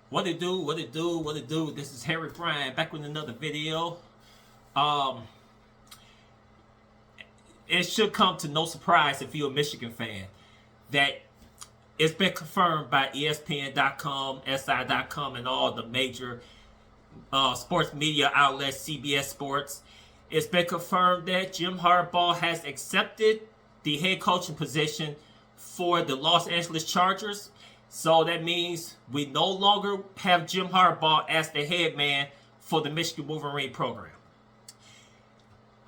What it do? What it do? What it do? This is Harry Bryan back with another video. Um, it should come to no surprise if you're a Michigan fan that it's been confirmed by ESPN.com, SI.com, and all the major sports media outlets, CBS Sports. It's been confirmed that Jim Harbaugh has accepted the head coaching position for the Los Angeles Chargers. So that means we no longer have Jim Harbaugh as the head man for the Michigan Wolverine program.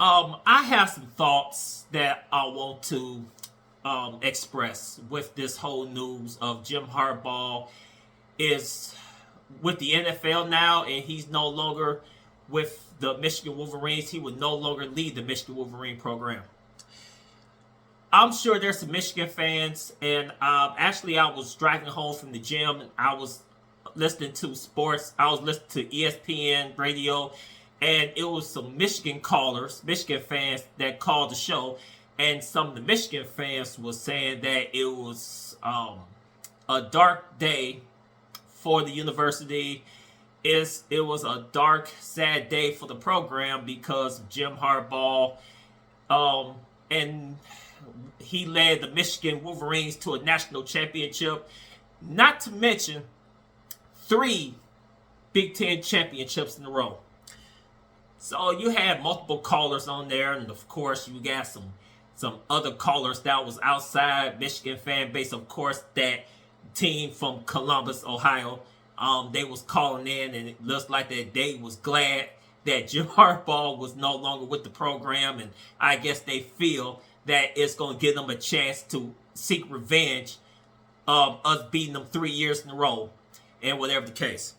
I have some thoughts that I want to express with this whole news of Jim Harbaugh is with the NFL now, and he's no longer with the Michigan Wolverines. He would no longer lead the Michigan Wolverine program. I'm sure there's some Michigan fans, and actually I was driving home from the gym, and I was listening to sports. I was listening to ESPN radio, and it was some Michigan callers, Michigan fans that called the show, and some of the Michigan fans was saying that it was a dark day for the university. It was a dark, sad day for the program because of Jim Harbaugh, and he led the Michigan Wolverines to a national championship, not to mention 3 Big Ten championships in a row. So you had multiple callers on there, and of course you got some other callers that was outside Michigan fan base. Of course, that team from Columbus, Ohio, they was calling in, and it looks like that they was glad that Jim Harbaugh was no longer with the program, and I guess they feel that it's going to give them a chance to seek revenge of us beating them 3 years in a row, and whatever the case.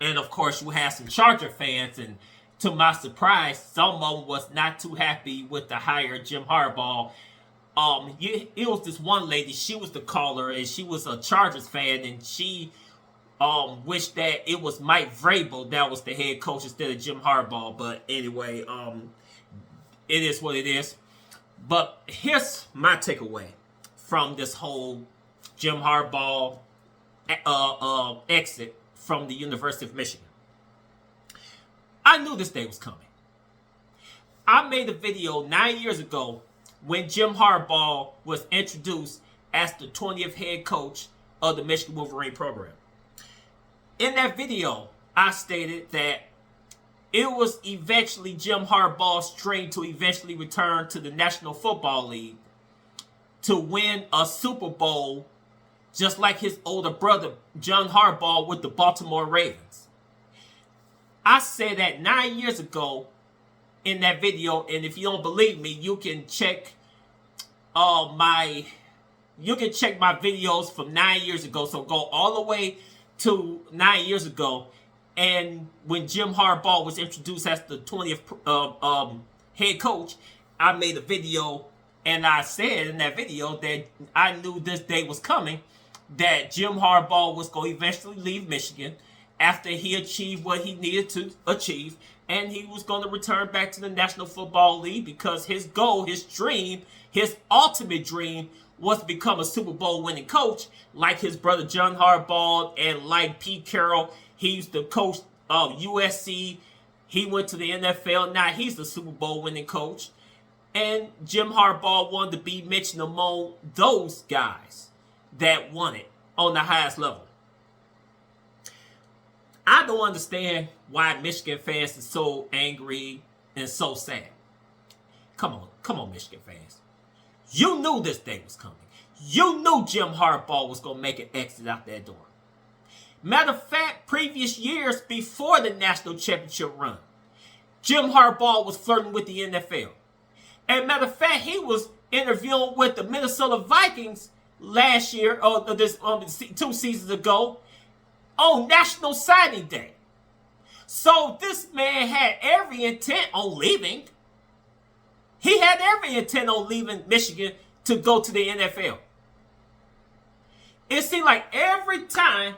And of course, you have some Charger fans, and to my surprise, some of them was not too happy with the hire Jim Harbaugh. It was this one lady, she was the caller, and she was a Chargers fan, and she wished that it was Mike Vrabel that was the head coach instead of Jim Harbaugh. But anyway, it is what it is. But here's my takeaway from this whole Jim Harbaugh exit from the University of Michigan. I knew this day was coming. I made a video 9 years ago when Jim Harbaugh was introduced as the 20th head coach of the Michigan Wolverine program. In that video, I stated that it was eventually Jim Harbaugh's dream to eventually return to the National Football League to win a Super Bowl just like his older brother, John Harbaugh, with the Baltimore Ravens. I said that 9 years ago in that video, and if you don't believe me, you can check my videos from 9 years ago. So go all the way to 9 years ago, and when Jim Harbaugh was introduced as the 20th head coach, I made a video, and I said in that video that I knew this day was coming, that Jim Harbaugh was going to eventually leave Michigan after he achieved what he needed to achieve, and he was going to return back to the National Football League because his goal, his dream, his ultimate dream was to become a Super Bowl winning coach like his brother John Harbaugh and like Pete Carroll. He's the coach of USC. He went to the NFL. Now he's the Super Bowl winning coach. And Jim Harbaugh wanted to be mentioned among those guys that won it on the highest level. I don't understand why Michigan fans are so angry and so sad. Come on, Michigan fans. You knew this day was coming. You knew Jim Harbaugh was going to make an exit out that door. Matter of fact, previous years before the national championship run, Jim Harbaugh was flirting with the NFL. And matter of fact, he was interviewing with the Minnesota Vikings last year, or 2 seasons ago, on National Signing Day. So this man had every intent on leaving. He had every intent on leaving Michigan to go to the NFL. It seemed like every time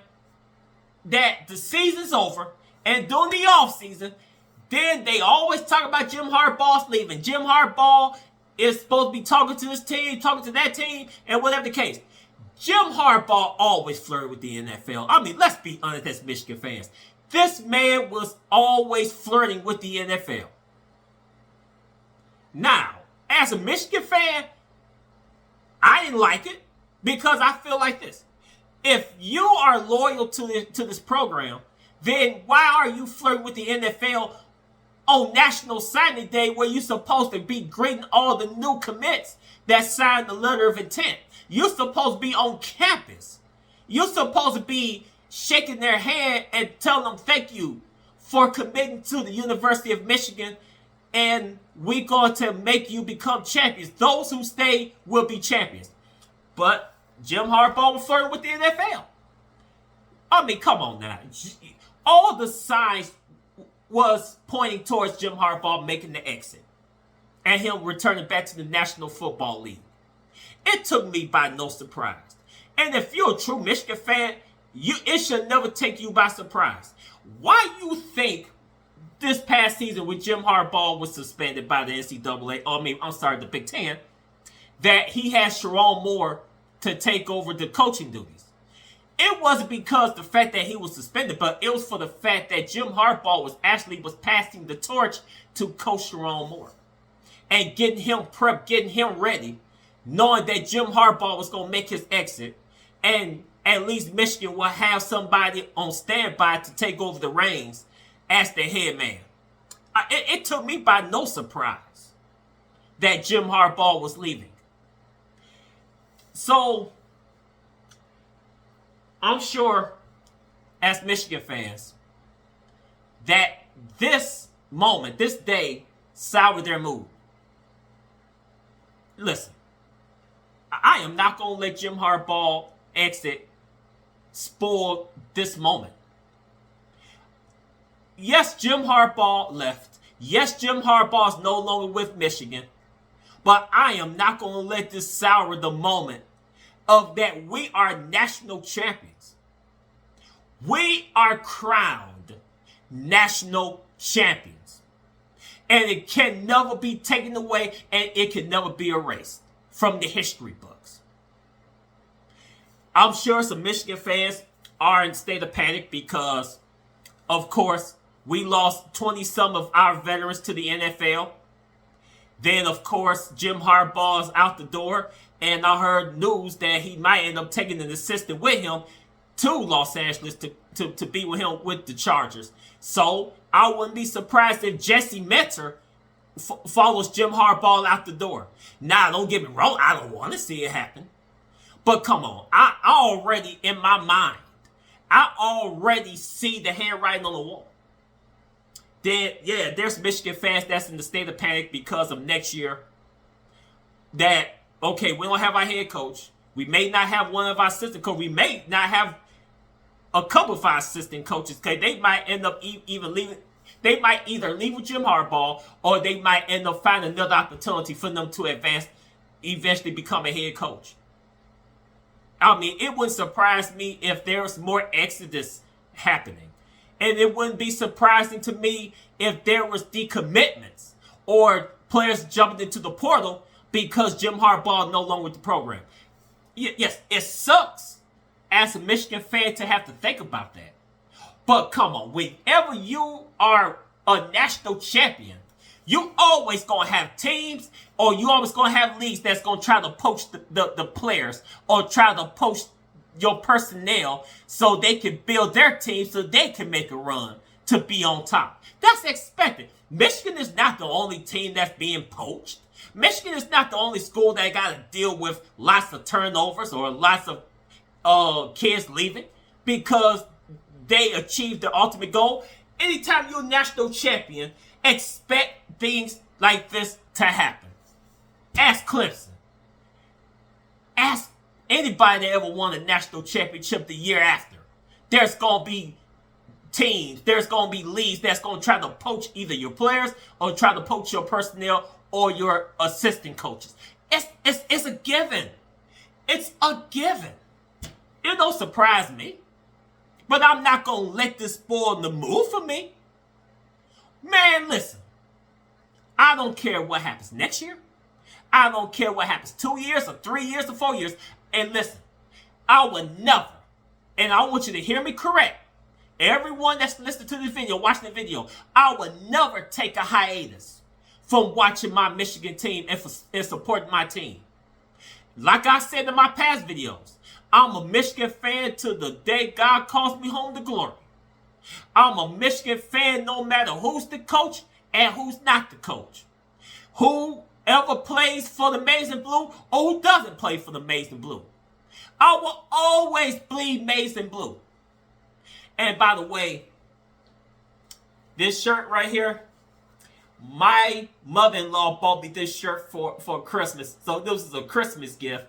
that the season's over and during the offseason, then they always talk about Jim Harbaugh's leaving. Jim Harbaugh is supposed to be talking to this team, talking to that team, and whatever the case. Jim Harbaugh always flirted with the NFL. I mean, let's be honest as Michigan fans. This man was always flirting with the NFL. Now, as a Michigan fan, I didn't like it because I feel like this. If you are loyal to this program, then why are you flirting with the NFL on National Signing Day where you're supposed to be greeting all the new commits that signed the letter of intent? You're supposed to be on campus. You're supposed to be shaking their hand and telling them thank you for committing to the University of Michigan, and we're going to make you become champions. Those who stay will be champions. But Jim Harbaugh was flirting with the NFL. I mean, come on now. All the signs was pointing towards Jim Harbaugh making the exit and him returning back to the National Football League. It took me by no surprise. And if you're a true Michigan fan, it should never take you by surprise. Why you think this past season when Jim Harbaugh was suspended by the NCAA, the Big Ten, that he had Sharon Moore to take over the coaching duties? It wasn't because the fact that he was suspended, but it was for the fact that Jim Harbaugh was passing the torch to Coach Sharon Moore and getting him prepped, getting him ready, knowing that Jim Harbaugh was going to make his exit, and at least Michigan will have somebody on standby to take over the reins as the head man. It took me by no surprise that Jim Harbaugh was leaving. So, I'm sure, as Michigan fans, that this moment, this day, soured their mood. Listen, I am not going to let Jim Harbaugh exit spoil this moment. Yes, Jim Harbaugh left. Yes, Jim Harbaugh is no longer with Michigan. But I am not going to let this sour the moment of that we are national champions. We are crowned national champions. And it can never be taken away, and it can never be erased from the history books. I'm sure some Michigan fans are in a state of panic because, of course, we lost 20-some of our veterans to the NFL. Then, of course, Jim Harbaugh is out the door, and I heard news that he might end up taking an assistant with him to Los Angeles to be with him with the Chargers. So, I wouldn't be surprised if Jesse Mentor follows Jim Harbaugh out the door. Now, don't get me wrong, I don't want to see it happen. But come on, I already, in my mind, I already see the handwriting on the wall. Then, yeah, there's Michigan fans that's in the state of panic because of next year. That, okay, we don't have our head coach. We may not have one of our assistant coaches. We may not have a couple of our assistant coaches. Okay, they might end up even leaving. They might either leave with Jim Harbaugh or they might end up finding another opportunity for them to eventually become a head coach. I mean, it wouldn't surprise me if there's more exodus happening. And it wouldn't be surprising to me if there was decommitments or players jumping into the portal because Jim Harbaugh is no longer with the program. Yes, it sucks as a Michigan fan to have to think about that. But come on, whenever you are a national champion, you always going to have teams or you always going to have leagues that's going to try to poach the players or try to poach your personnel so they can build their team so they can make a run to be on top. That's expected. Michigan is not the only team that's being poached. Michigan is not the only school that got to deal with lots of turnovers or lots of kids leaving because they achieved the ultimate goal. Anytime you're a national champion, expect things like this to happen. Ask Clemson. Ask anybody that ever won a national championship the year after. There's going to be teams, there's going to be leagues that's going to try to poach either your players or try to poach your personnel or your assistant coaches. It's a given. It's a given. It don't surprise me. But I'm not going to let this spoil the mood for me. Man, listen. I don't care what happens next year. I don't care what happens 2 years or 3 years or 4 years. And listen, I would never, and I want you to hear me correct, everyone that's listening to this video, watching the video, I would never take a hiatus from watching my Michigan team and supporting my team. Like I said in my past videos, I'm a Michigan fan to the day God calls me home to glory. I'm a Michigan fan no matter who's the coach and who's not the coach. Whoever plays for the Maize and Blue or who doesn't play for the Maize and Blue. I will always bleed Maize and Blue. And by the way, this shirt right here, my mother-in-law bought me this shirt for Christmas. So this is a Christmas gift.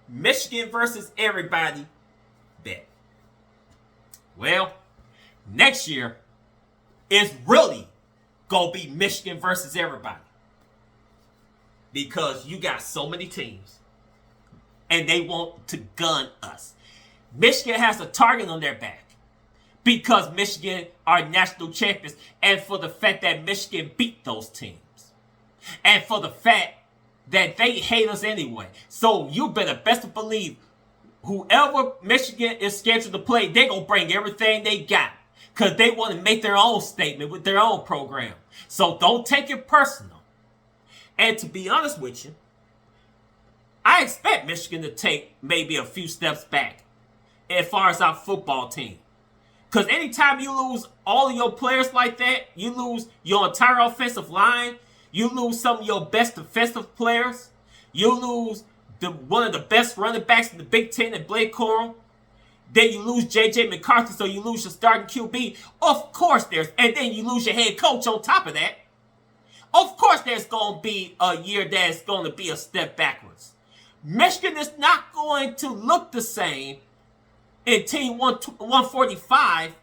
Michigan versus everybody. Bet. Well, next year is really going to be Michigan versus everybody. Because you got so many teams. And they want to gun us. Michigan has a target on their back. Because Michigan are national champions. And for the fact that Michigan beat those teams. And for the fact that they hate us anyway. So you better best believe whoever Michigan is scheduled to play, they're going to bring everything they got. Because they want to make their own statement with their own program. So don't take it personal. And to be honest with you, I expect Michigan to take maybe a few steps back as far as our football team. Because anytime you lose all of your players like that, you lose your entire offensive line, you lose some of your best defensive players, you lose one of the best running backs in the Big Ten in Blake Corum, then you lose J.J. McCarthy, so you lose your starting QB. Of course and then you lose your head coach on top of that. Of course there's going to be a year that's going to be a step backwards. Michigan is not going to look the same in Team 145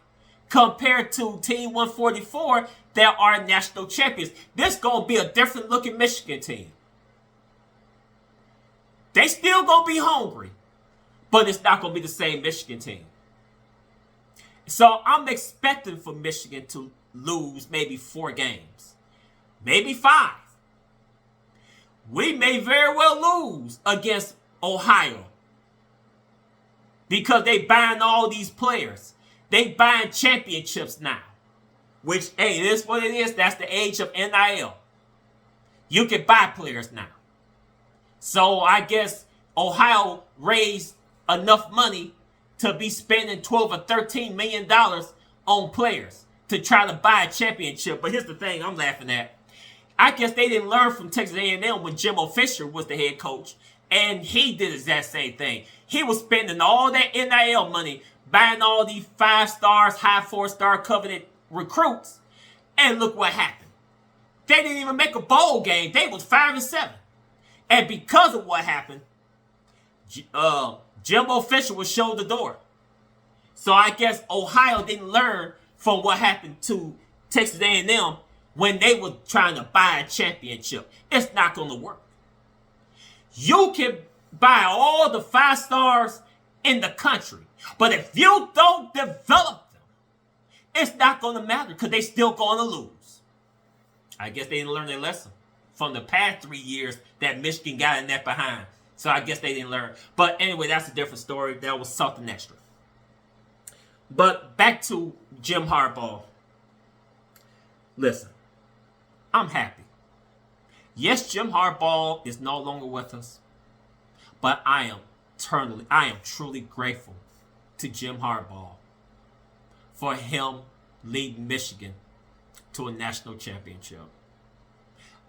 compared to Team 144 that are national champions. This is going to be a different looking Michigan team. They still going to be hungry, but it's not going to be the same Michigan team. So I'm expecting for Michigan to lose maybe 4 games. Maybe 5. We may very well lose against Ohio. Because they buying all these players. They buying championships now. Which, hey, it is what it is. That's the age of NIL. You can buy players now. So I guess Ohio raised enough money to be spending $12 or $13 million on players to try to buy a championship. But here's the thing I'm laughing at. I guess they didn't learn from Texas A&M when Jimbo Fisher was the head coach. And he did the exact same thing. He was spending all that NIL money, buying all these 5 stars, high 4-star coveted recruits. And look what happened. They didn't even make a bowl game. They was 5-7. And because of what happened, Jimbo Fisher was showed the door. So I guess Ohio didn't learn from what happened to Texas A&M when they were trying to buy a championship. It's not going to work. You can buy all the 5 stars in the country, but if you don't develop them, it's not going to matter because they're still going to lose. I guess they didn't learn their lesson from the past 3 years that Michigan got in that behind. So I guess they didn't learn. But anyway, that's a different story. That was something extra. But back to Jim Harbaugh. Listen, I'm happy. Yes, Jim Harbaugh is no longer with us. But I am truly grateful to Jim Harbaugh for him leading Michigan to a national championship.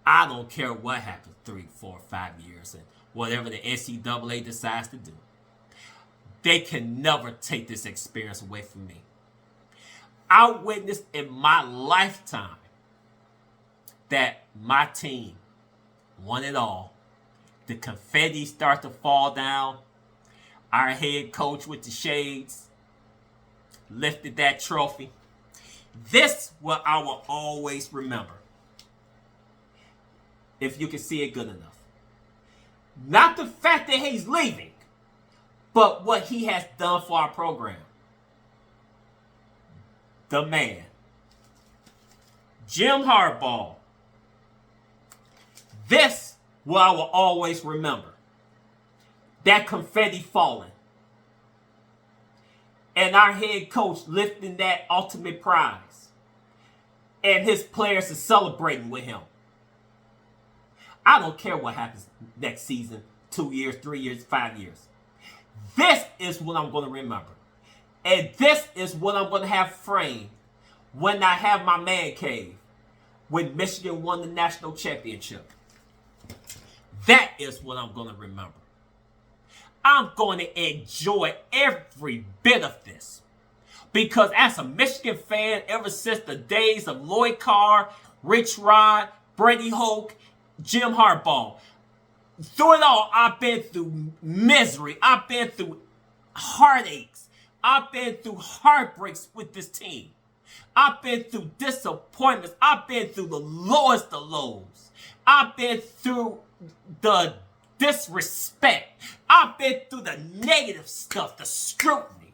I don't care what happens 3, 4, 5 years and whatever the NCAA decides to do. They can never take this experience away from me. I witnessed in my lifetime that my team won it all. The confetti starts to fall down. Our head coach with the shades lifted that trophy. This what I will always remember. If you can see it good enough. Not the fact that he's leaving, but what he has done for our program. The man. Jim Harbaugh. This what I will always remember. That confetti falling. and our head coach lifting that ultimate prize, and his players are celebrating with him. I don't care what happens next season, 2 years, 3 years, 5 years. This is what I'm going to remember. And this is what I'm going to have framed when I have my man cave when Michigan won the national championship. That is what I'm going to remember. I'm going to enjoy every bit of this. Because as a Michigan fan, ever since the days of Lloyd Carr, Rich Rod, Brady Hoke, Jim Harbaugh, through it all, I've been through misery. I've been through heartaches. I've been through heartbreaks with this team. I've been through disappointments. I've been through the lowest of lows. I've been through the disrespect. I've been through the negative stuff, the scrutiny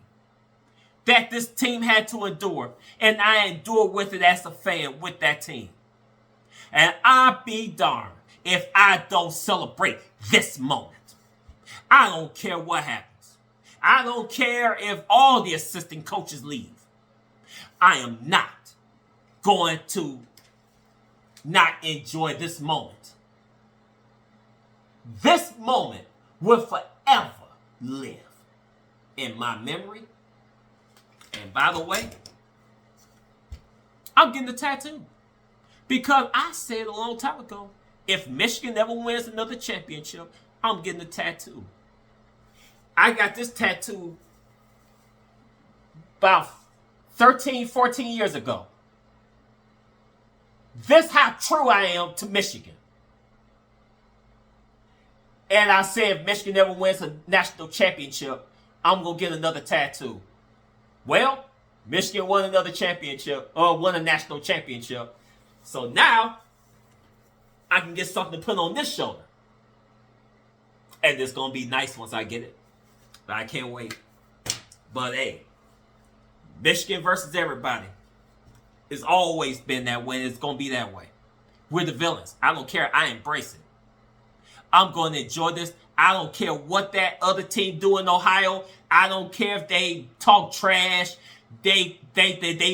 that this team had to endure. And I endured with it as a fan with that team. And I'll be darned if I don't celebrate this moment. I don't care what happens. I don't care if all the assistant coaches leave. I am not going to not enjoy this moment. This moment will forever live in my memory. And by the way, I'm getting a tattoo. Because I said a long time ago, if Michigan ever wins another championship, I'm getting a tattoo. I got this tattoo about 13, 14 years ago. This how true I am to Michigan. And I said if Michigan ever wins a national championship, I'm going to get another tattoo. Well, Michigan won another championship, or won a national championship. So now, I can get something to put on this shoulder. And it's going to be nice once I get it. But I can't wait. But hey, Michigan versus everybody. It's always been that way. It's going to be that way. We're the villains. I don't care. I embrace it. I'm going to enjoy this. I don't care what that other team do in Ohio. I don't care if they talk trash. They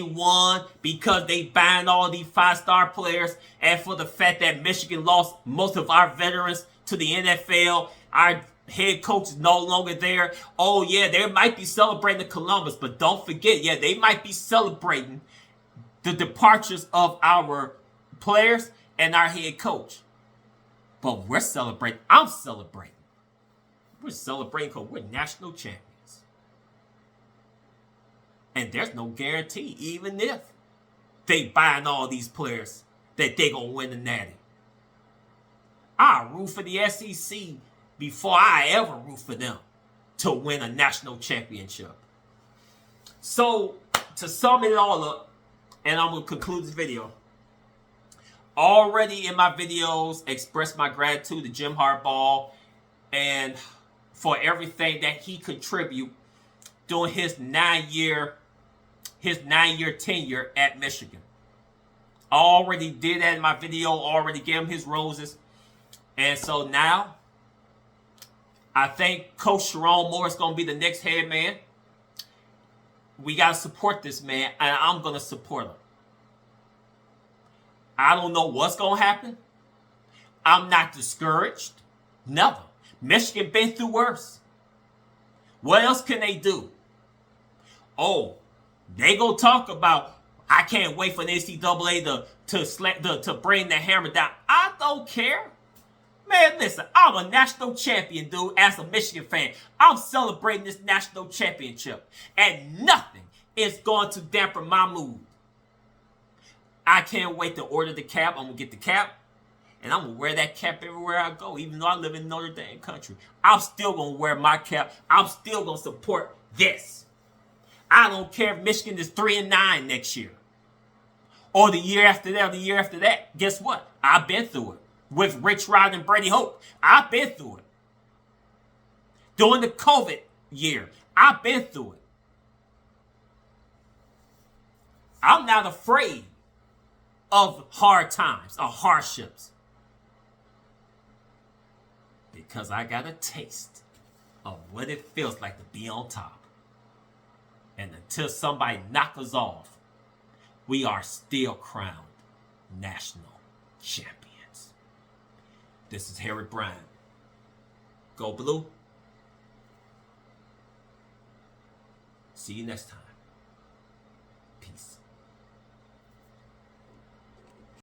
won because they buying all these 5-star players. And for the fact that Michigan lost most of our veterans to the NFL, our head coach is no longer there. Oh, yeah, they might be celebrating Columbus, but don't forget, yeah, they might be celebrating the departures of our players and our head coach. But we're celebrating. I'm celebrating. We're celebrating because we're national champions. And there's no guarantee, even if they buying all these players, that they going to win the Natty. I'll root for the SEC before I ever root for them to win a national championship. So, to sum it all up, and I'm going to conclude this video. Already in my videos, expressed my gratitude to Jim Harbaugh and for everything that he contributed during his 9-year tenure at Michigan. I already did that in my video, already gave him his roses. And so now, I think Coach Sharon Moore is going to be the next head man. We got to support this man, and I'm going to support him. I don't know what's going to happen. I'm not discouraged. Never. Michigan been through worse. What else can they do? Oh, they go talk about, I can't wait for the NCAA to bring the hammer down. I don't care. Man, listen, I'm a national champion, dude, as a Michigan fan. I'm celebrating this national championship. And nothing is going to dampen my mood. I can't wait to order the cap. I'm going to get the cap. And I'm going to wear that cap everywhere I go. Even though I live in Notre Dame country. I'm still going to wear my cap. I'm still going to support this. I don't care if Michigan is 3-9 next year. Or the year after that, or the year after that. Guess what? I've been through it. With Rich Rod and Brady Hoke. I've been through it. During the COVID year. I've been through it. I'm not afraid of hard times or hardships. Because I got a taste of what it feels like to be on top. And until somebody knock us off, we are still crowned national champions. This is Harry Bryant. Go Blue. See you next time.